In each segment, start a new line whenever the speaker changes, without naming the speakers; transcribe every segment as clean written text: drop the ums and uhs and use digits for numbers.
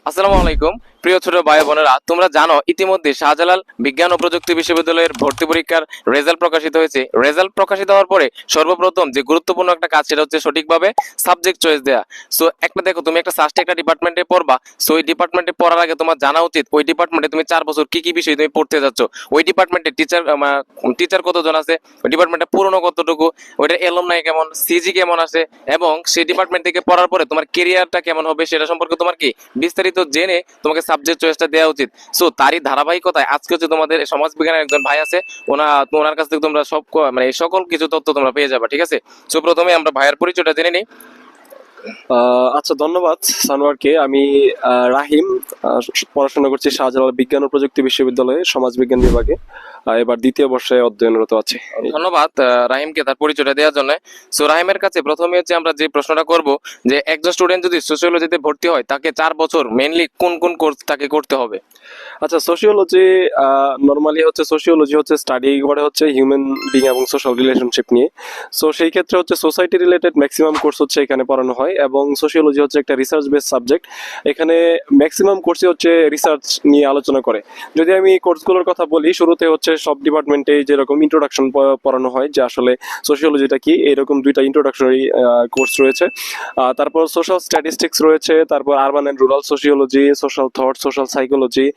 আসসালামু আলাইকুম প্রিয় ছোট ভাই বোনেরা, তোমরা জানো ইতিমধ্যে শাহজালাল বিজ্ঞান ও প্রযুক্তি বিশ্ববিদ্যালয়ের ভর্তি পরীক্ষার রেজাল্ট প্রকাশিত হয়েছে। রেজাল্ট প্রকাশিত হওয়ার পরে সর্বপ্রথম যে গুরুত্বপূর্ণ একটা কাজ সেটা হচ্ছে সঠিকভাবে সাবজেক্ট চয়েস দেওয়া। সো একটা দেখো, তুমি একটা সাস্টে একটা ডিপার্টমেন্টে পড়বা। সো ওই ডিপার্টমেন্টে পড়ার আগে তোমার জানা উচিত ওই ডিপার্টমেন্টে তুমি 4 বছর কি কি বিষয় তুমি পড়তে যাচ্ছ, ওই ডিপার্টমেন্টে টিচার কতজন আছে, ওই ডিপার্টমেন্টে পুরনো কতটুকু, ওইটার এলুমনাই কেমন, সিজি কেমন আছে, এবং সেই ডিপার্টমেন্ট থেকে পড়ার পরে তোমার কেরিয়ারটা কেমন হবে সেটা সম্পর্কে তোমার কি বিস্তারিত জেনে তোমাকে সাবজেক্ট চয়েসটা দেওয়া উচিত। সো তারই ধারাবাহিকতায় আজকে হচ্ছে তোমাদের সমাজ বিজ্ঞানের একজন ভাই আছে, ওনার কাছ থেকে তোমরা মানে এই সকল কিছু তথ্য তোমরা পেয়ে যাবে। ঠিক আছে, সো প্রথমে আমরা ভাইয়ের পরিচয়টা জেনে নিই।
আচ্ছা, ধন্যবাদ সানোয়ারকে। আমি রাহিম, পড়াশোনা করছি শাহজালাল বিজ্ঞান ও প্রযুক্তি বিশ্ববিদ্যালয়ে সমাজবিজ্ঞান বিভাগে। এবার দ্বিতীয় বর্ষে অধ্যয়নরত আছি।
ধন্যবাদ রাহিমকে তার পরিচয়টা দেওয়ার জন্য। সো রাহিমের কাছে প্রথমে হচ্ছে আমরা যে প্রশ্নটা করব, যে একজন স্টুডেন্ট যদি সোশিওলজিতে ভর্তি হয় তাকে 4 বছর মেইনলি কোন কোন কোর্স তাকে করতে হবে?
আচ্ছা, সোশিওলজি নর্মালি হচ্ছে সোশিওলজি হচ্ছে স্টাডি করে হচ্ছে হিউম্যান বিং এবং সোশ্যাল রিলেশনশিপ নিয়ে। সো সেই ক্ষেত্রে হচ্ছে সোসাইটি রিলেটেড ম্যাক্সিমাম কোর্স হচ্ছে এখানে পড়ানো হয়, এবং সোশিওলজি হচ্ছে একটা রিসার্চ বেসড সাবজেক্ট। এখানে ম্যাক্সিমাম কোর্সই হচ্ছে রিসার্চ নিয়ে আলোচনা করে। যদি আমি কোর্সগুলোর কথা বলি, শুরুতে হচ্ছে সব ডিপার্টমেন্টে যেরকম ইন্ট্রোডাকশন পড়ানো হয় যে আসলে সোশিওলজিটা কি, এরকম 2টা ইন্ট্রোডাকশনারি কোর্স রয়েছে। তারপর সোশ্যাল স্ট্যাটিস্টিক্স রয়েছে, তারপর urban and rural sociology, social thought, social psychology,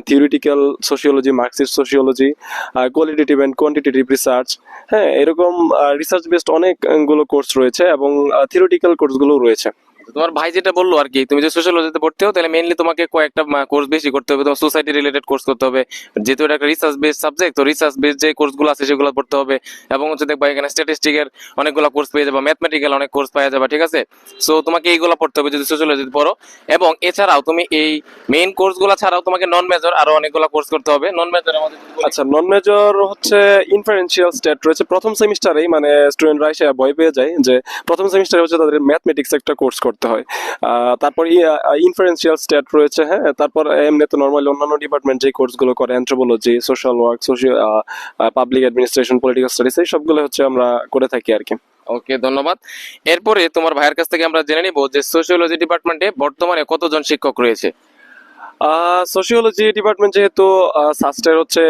theoretical sociology, Marxist sociology, qualitative and quantitative research. হ্যাঁ, এরকম রিসার্চ বেসড অনেকগুলো কোর্স রয়েছে, এবং থিওরিটিক্যাল কোর্সগুলোও রয়েছে।
তোমার ভাই যেটা বললো আর কি, তুমি যে সোশ্যালজিতে ভর্তি হও তাহলে মেইনলি তোমাকে কয়েকটা কোর্স বেশি করতে হবে। তোমার সোসাইটি রিলেটেড কোর্স করতে হবে, যেহেতু এটা একটা রিসার্চ বেসড সাবজেক্ট, তো রিসার্চ বেসড যে কোর্সগুলো আছে সেগুলো পড়তে হবে। এবং হচ্ছে দেখবা এখানে স্ট্যাটিস্টিকের অনেকগুলো কোর্স পেয়ে যাবে, ম্যাথমেটিক্যাল অনেক কোর্স পাওয়া যাবে। ঠিক আছে, সো তোমাকে এইগুলো পড়তে হবে যদি সোশ্যালজিতে পড়ো। এবং এছাড়াও তুমি এই মেইন কোর্সগুলো ছাড়াও তোমাকে নন মেজর আরো অনেকগুলো কোর্স করতে হবে। নন মেজর আমাদের
আচ্ছা, নন মেজর হচ্ছে ইনফারেন্সিয়াল স্ট্যাট রয়েছে প্রথম সেমিস্টারেই, মানে স্টুডেন্টরা এসে ভয় পেয়ে যায় যে প্রথম সেমিস্টারে হচ্ছে তাদের ম্যাথমেটিক্স একটা কোর্স করতে হয়। তারপর ইনফারেন্সিয়াল স্ট্যাট রয়েছে। হ্যাঁ, তারপর এমনি তো নর্মালি অন্যান্য ডিপার্টমেন্ট যে কোর্সগুলো করে, anthropology, social work, social, public administration, political studies, এই সবগুলো হচ্ছে আমরা করে থাকি আর কি।
ওকে, ধন্যবাদ। এরপরে তোমার ভাইয়ের কাছ থেকে আমরা জেনে নিব যে সোশিওলজি ডিপার্টমেন্টে বর্তমানে কতজন শিক্ষক রয়েছে?
সোশিওলজি ডিপার্টমেন্ট যেহেতু সাস্টের হচ্ছে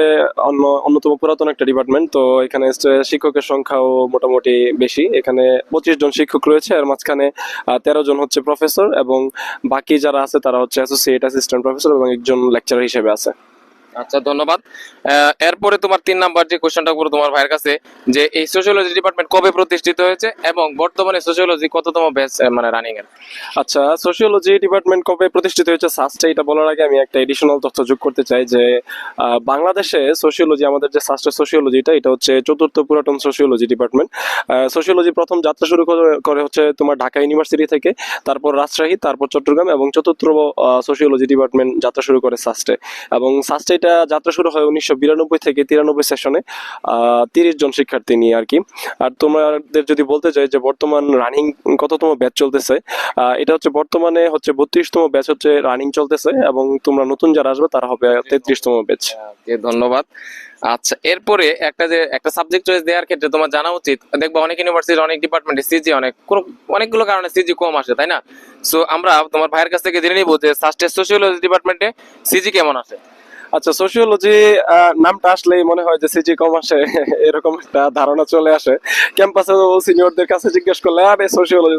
অন্যতম পুরাতন একটা ডিপার্টমেন্ট, তো এখানে শিক্ষকের সংখ্যাও মোটামুটি বেশি। এখানে 25 জন শিক্ষক রয়েছে, এর মাঝখানে 13 জন হচ্ছে প্রফেসর, এবং বাকি যারা আছে তারা হচ্ছে অ্যাসোসিয়েট অ্যাসিস্ট্যান্ট প্রফেসর এবং একজন লেকচারার হিসেবে আছে।
আচ্ছা, ধন্যবাদ। এরপরে তোমার 3 নাম্বার যে কোশ্চেনটা করবো তোমার ভাইয়ের কাছে, যে এই সোশিওলজি ডিপার্টমেন্ট কবে প্রতিষ্ঠিত হয়েছে এবং বর্তমানে সোশিওলজি কততম ব্যাচ মানে রানিং এর?
আচ্ছা, সোশিওলজি ডিপার্টমেন্ট কবে প্রতিষ্ঠিত হয়েছে সাস্টে, এটা বলার আগে আমি একটা এডিশনাল তথ্য যোগ করতে চাই যে বাংলাদেশে সোশিওলজি, আমাদের যে সাস্টের সোশিওলজিটা, এটা হচ্ছে 4র্থ পুরাতন সোশিওলজি ডিপার্টমেন্ট। সোশিওলজি প্রথম যাত্রা শুরু করে হচ্ছে তোমার ঢাকা ইউনিভার্সিটি থেকে, তারপর রাজশাহী, তারপর চট্টগ্রাম, এবং 4র্থ সোশিওলজি ডিপার্টমেন্ট যাত্রা শুরু করে সাস্টে। এবং সাস্টে এটা যাত্রা শুরু হয় 1992 থেকে 93 সেশনে 30 জন শিক্ষার্থী নিয়ে আর কি। আর তোমাদের যদি বলতে চাই যে বর্তমান রানিং কততম ব্যাচ চলতেছে, এটা হচ্ছে বর্তমানে হচ্ছে 32তম ব্যাচ হচ্ছে রানিং চলতেছে, এবং তোমরা নতুন যারা আসবে তারা হবে 33তম ব্যাচ।
ধন্যবাদ। আচ্ছা, এরপরে একটা সাবজেক্ট চয়েস দেওয়ার ক্ষেত্রে তোমার জানা উচিত, দেখবা অনেক ইউনিভার্সিটির অনেক ডিপার্টমেন্টে সিজি অনেকগুলো কারণে সিজি কম আসে, তাই না? সো আমরা তোমার ভাইয়ের কাছ থেকে জেনে নিব যে সাস্টের সোশিওলজি ডিপার্টমেন্টে সিজি কেমন আসে।
আচ্ছা, সোশিওলজি নামটা আসলেই মনে হয় যে সিজি কম আসে, এরকম একটা ধারণা চলে আসে। ক্যাম্পাসে সিনিয়রদের কাছে জিজ্ঞেস করলে, আরে সোশিওলজি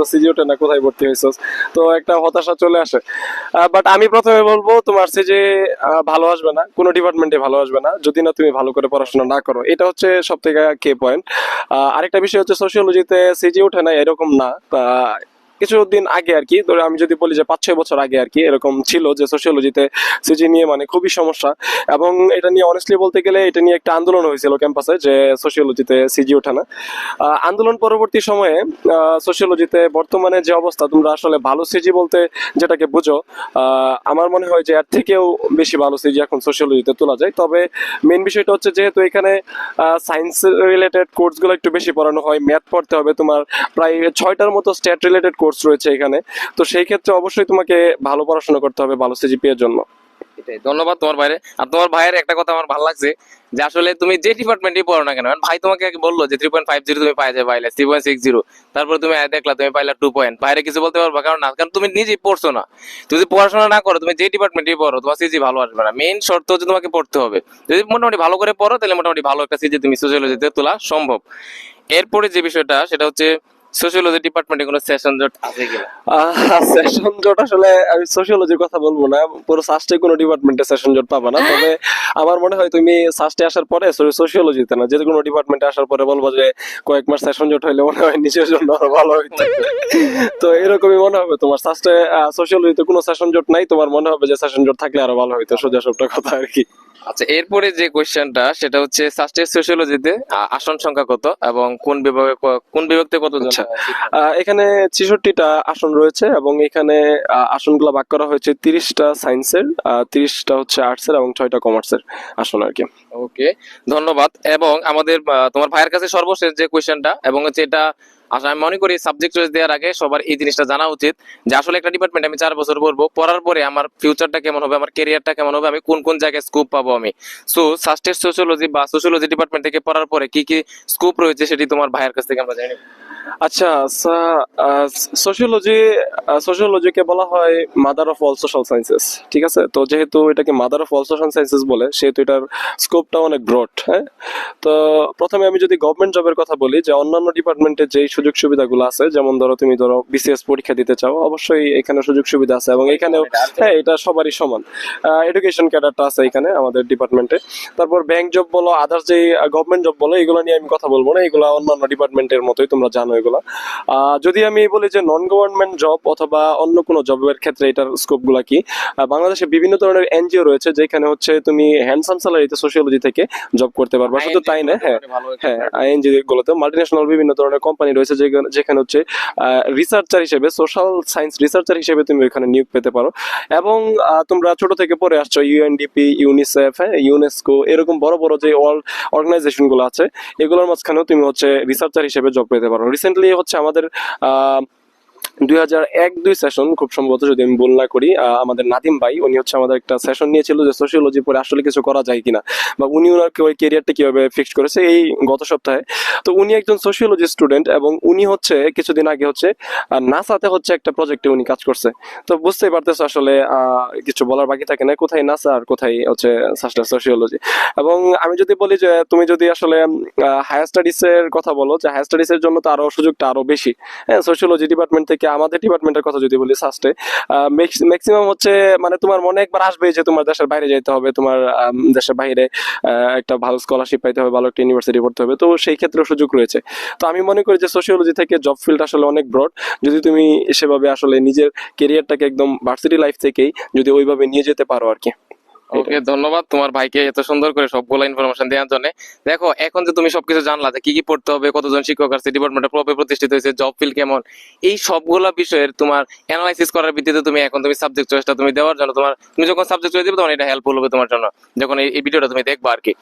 তো সিজি ওঠে না, কোথায় ভর্তি হয়েছিস? তো একটা হতাশা চলে আসে। বাট আমি প্রথমে বলবো, তোমার সিজি ভালো আসবে না, কোনো ডিপার্টমেন্টে ভালো আসবে না যদি না তুমি ভালো করে পড়াশোনা না করো। এটা হচ্ছে সব থেকে কে পয়েন্ট। আরেকটা বিষয় হচ্ছে সোশিওলজিতে সিজি ওঠে না এরকম না। কিছুদিন আগে আর কি, ধরে আমি যদি বলি যে 5-6 বছর আগে আর কি, এরকম ছিল যে সোশিওলজিতে সিজি নিয়ে মানে খুবই সমস্যা। এবং এটা নিয়ে অনেস্টলি বলতে গেলে এটা নিয়ে একটা আন্দোলন হয়েছিল ক্যাম্পাসে যে সোশিওলজিতে সিজি ওঠে না। আন্দোলন পরবর্তী সময়ে সোশিওলজিতে বর্তমানে যে অবস্থা, তোমরা আসলে ভালো সিজি বলতে যেটাকে বুঝো, আমার মনে হয় যে এর থেকেও বেশি ভালো সিজি এখন সোশিওলজিতে তোলা যায়। তবে মেন বিষয়টা হচ্ছে যেহেতু এখানে সায়েন্স রিলেটেড কোর্সগুলো একটু বেশি পড়ানো হয়, ম্যাথ পড়তে হবে, তোমার প্রায় 6টার মতো স্ট্যাট রিলেটেড কোর্স রয়েছে এখানে। তো সেই ক্ষেত্রে অবশ্যই তোমাকে ভালো পড়াশোনা করতে হবে ভালো সিজিপিএর জন্য।
এটাই, ধন্যবাদ তোমার ভাইরে। আর তোমার ভাইয়ের একটা কথা আমার ভালো লাগছে, যে আসলে তুমি যে ডিপার্টমেন্টই পড়ো না কেন, কারণ ভাই তোমাকে আগে বললো যে 3.50 তুমি পাইলে 3.60, তারপর তুমি দেখলা তুমি পাইলা 2 পয়েন্ট, ভাইরে কিছু বলতে পারবা কারণ না, কারণ তুমি নিজেই পড়ছো না। তুমি যদি পড়াশোনা না করো, তুমি যে ডিপার্টমেন্টই পড়ো, তোমার সিজি ভালো আসবে না। মেইন শর্ত হচ্ছে তোমাকে পড়তে হবে। যদি মোটামুটি ভালো করে পড়ো, তাহলে মোটামুটি ভালো একটা সিজি তুমি সোশিওলজিতে তোলা সম্ভব। এরপরে যে বিষয়টা, সেটা হচ্ছে সোশিওলজি ডিপার্টমেন্টে কোনো সেশন জট আছে কিনা।
সেশন জট আসলে আমি সোশিওলজির কথা বলবো না, পুরো সাস্টে কোনো ডিপার্টমেন্টে সেশন জট পাবা না। তবে আমার মনে হয় তুমি সাস্টে আসার পরে সোশিওলজিতে না, যে কোনো ডিপার্টমেন্টে আসার পরে বলবো যে কয়েক মাস সেশন জট হইলে মনে হয় নিজের জন্য আরো ভালো হইতো। তো এরকমই মনে হবে তোমার সাস্টে। সোশিওলজিতে কোনো সেশন জট নাই, তোমার মনে হবে যে সেশন জট থাকলে আরো ভালো হইতো, সোজা সবটা কথা আর কি।
আচ্ছা, এরপরে যে কোশ্চেনটা, সেটা হচ্ছে সাস্টের সোশিওলজিতে আসন সংখ্যা কত এবং কোন বিভাগে কোন বিভাগতে কতজন?
আচ্ছা, এখানে 66টা আসন রয়েছে এবং এখানে আসনগুলো ভাগ করা হয়েছে 30টা সায়েন্সের, 30টা হচ্ছে আর্টসের এবং 6টা কমার্সের আসন আর কি।
ওকে, ধন্যবাদ। এবং আমাদের তোমার ভাইয়ের কাছে সর্বশেষ যে কোশ্চেনটা, এবং হচ্ছে এটা আসলে আমি মনে করি সাবজেক্ট চয়েস দেওয়ার আগে সবার এই জিনিসটা জানা উচিত, যে আসলে একটা ডিপার্টমেন্ট আমি 4 বছর পড়বো, পড়ার পরে আমার ফিউচারটা কেমন হবে, আমার ক্যারিয়ারটা কেমন হবে, আমি কোন কোন জায়গায় স্কোপ পাবো আমি। সো সাস্টের সোশিওলজি বা সোশিওলজি ডিপার্টমেন্ট থেকে পড়ার পরে কি কি স্কোপ রয়েছে, সেটি তোমার ভাইয়ের কাছ থেকে আমরা জানি।
আচ্ছা, সোশিওলজি, সোশিওলজিকে বলা হয় mother of all social sciences, ঠিক আছে? তো যেহেতু এটাকে mother of all social sciences বলে, সেহেতু এটার স্কোপটা অনেক ব্রড। হ্যাঁ, তো প্রথমে আমি যদি গভর্নমেন্ট জবের কথা বলি, যে অন্যান্য ডিপার্টমেন্টে যেই সুযোগ সুবিধাগুলো আছে, যেমন ধরো তুমি বিসিএস পরীক্ষা দিতে চাও, অবশ্যই এখানে সুযোগ সুবিধা আছে এবং এখানেও হ্যাঁ এটা সবারই সমান। এডুকেশন ক্যাডারটা আছে এখানে আমাদের ডিপার্টমেন্টে। তারপর ব্যাংক জব বলো, আদার্স যে গভর্নমেন্ট জব বলো, এগুলো নিয়ে আমি কথা বলবো না, এগুলো অন্যান্য ডিপার্টমেন্টের মতোই, তোমরা জানো এগুলা। যদি আমি বলি যে নন গভর্নমেন্ট জব অথবা অন্য কোনো জবের ক্ষেত্রে এটার স্কোপ গুলা কি, বাংলাদেশে বিভিন্ন ধরনের এনজিও রয়েছে যেখানে হচ্ছে তুমি হ্যান্ডসাম স্যালারিতে সোশিওলজি থেকে জব করতে পারবা। শুধু তাই না, হ্যাঁ হ্যাঁ, আইএনজি গুলোতে মাল্টিন্যাশনাল বিভিন্ন ধরনের কোম্পানি রয়েছে যেখানে হচ্ছে রিসার্চার হিসেবে, সোশ্যাল সায়েন্স রিসার্চার হিসেবে তুমি এখানে নিয়োগ পেতে পারো। এবং তোমরা ছোট থেকে পড়ে আসছো ইউএনডিপি, ইউনিসেফ, হ্যাঁ, ইউনেস্কো, এরকম বড় বড় যে ওয়ার্ল্ড অর্গানাইজেশন গুলো আছে, এগুলোর মাঝখানেও তুমি হচ্ছে রিসার্চার হিসেবে জব পেতে পারো। রিসেন্টলি হচ্ছে আমাদের 2001-2 সেশন খুব সম্ভবত, যদি আমি ভুল না করি, আমাদের নাদিম ভাই উনি হচ্ছে আমাদের একটা সেশন নিয়েছিল যে সোশিওলজি পরে আসলে কিছু করা যায় কিনা, বা উনি ওনার ওই ক্যারিয়ারটা কিভাবে ফিক্স করেছে এই গত সপ্তাহে। তো উনি একজন সোশিওলজি স্টুডেন্ট এবং উনি হচ্ছে কিছুদিন আগে হচ্ছে নাসাতে হচ্ছে একটা প্রজেক্টে উনি কাজ করছে। তো বুঝতেই পারতেছো আসলে কিছু বলার বাকি থাকে না, কোথায় নাসা আর কোথায় হচ্ছে সোশিওলজি। এবং আমি যদি বলি যে তুমি যদি আসলে হায়ার স্টাডিজ এর কথা বলো, যে হায়ার স্টাডিজ এর জন্য তো আরো সুযোগটা আরো বেশি। হ্যাঁ, সোশিওলজি ডিপার্টমেন্ট থেকে আমাদের ডিপার্টমেন্টের কথা যদি বলি, সাস্টে ম্যাক্সিমাম হচ্ছে মানে তোমার মনে একবার আসবে যে তোমার দেশের বাইরে যেতে হবে, তোমার দেশের বাইরে একটা ভালো স্কলারশিপ পাইতে হবে, ভালো একটা ইউনিভার্সিটি পড়তে হবে, তো সেই ক্ষেত্রে সুযোগ রয়েছে। তো আমি মনে করি যে সোশিওলজি থেকে জব ফিল্ড আসলে অনেক ব্রড, যদি তুমি সেভাবে আসলে নিজের কেরিয়ারটাকে একদম ভার্সিটি লাইফ থেকেই যদি ওইভাবে নিয়ে যেতে পারো আর কি।
ওকে, ধন্যবাদ তোমার ভাইকে এত সুন্দর করে সবগুলো ইনফরমেশন দেওয়ার জন্য। দেখো, এখন যে তুমি সবকিছু জানলা, যে কি কি পড়তে হবে, কতজন শিক্ষক আছে, ডিপার্টমেন্টে কবে প্রতিষ্ঠিত হয়েছে, জব ফিল্ড কেমন, এই সবগুলা বিষয়ের তোমার অ্যানালাইসিস করার ভিত্তিতে তুমি এখন তুমি সাবজেক্ট চয়েসটা তুমি দেওয়ার জন্য, তুমি যখন সাবজেক্ট চয়েস দিবে তখন এটা হেল্পফুল হবে তোমার জন্য, যখন এই ভিডিওটা তুমি দেখবা আর কি।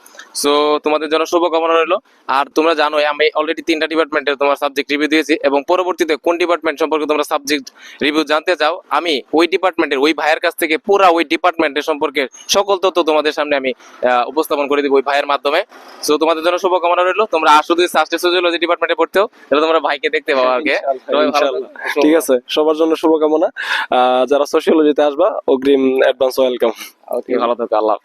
সো তোমাদের জন্য শুভকামনা রইলো। আর তোমরা জানো আমি অলরেডি 3টা ডিপার্টমেন্টের তোমার সাবজেক্ট রিভিউ দিয়েছি, এবং পরবর্তীতে কোন ডিপার্টমেন্ট সম্পর্কে তোমরা সাবজেক্ট রিভিউ জানতে চাও, আমি ওই ডিপার্টমেন্টের ওই ভাইয়ের কাছ থেকে পুরা ওই ডিপার্টমেন্টের সম্পর্কে সকল তথ্য তোমাদের সামনে আমি উপস্থাপন করে দিব ওই ভাইয়ের মাধ্যমে। সো তোমাদের জন্য শুভকামনা রইলো। তোমরা শুধু সাস্টে সোশিওলজি ডিপার্টমেন্টে পড়তেও, তাহলে তোমরা ভাইকে দেখতে পাবো আর কি।
ঠিক আছে, সবার জন্য শুভকামনা। যারা সোশিওলজিতে আসবা, অগ্রিম অ্যাডভান্স ওয়েলকাম।
ওকে, ভালো থাকো, আল্লাহ হাফেজ।